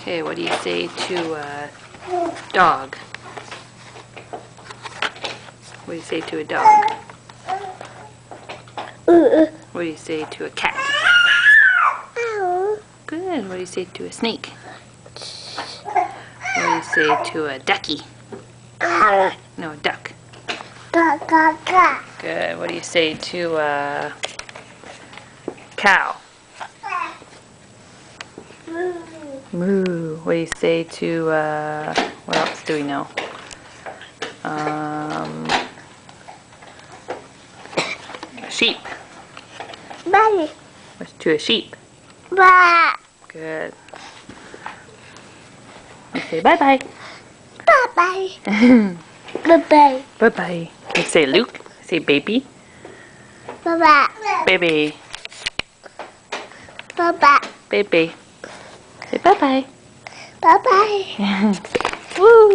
Okay, what do you say to a dog? What do you say to a dog? What do you say to a cat? Good. What do you say to a snake? What do you say to a ducky? No, a duck. Good. What do you say to a cow? Moo. What do you say to what else do we know? A sheep. What's to a sheep? Good. You say bye-bye. Bye-bye. Bye-bye. You say Luke. Say baby. Bye-bye. Baby. Bye-bye. Baby. Say bye-bye. Bye-bye. Woo!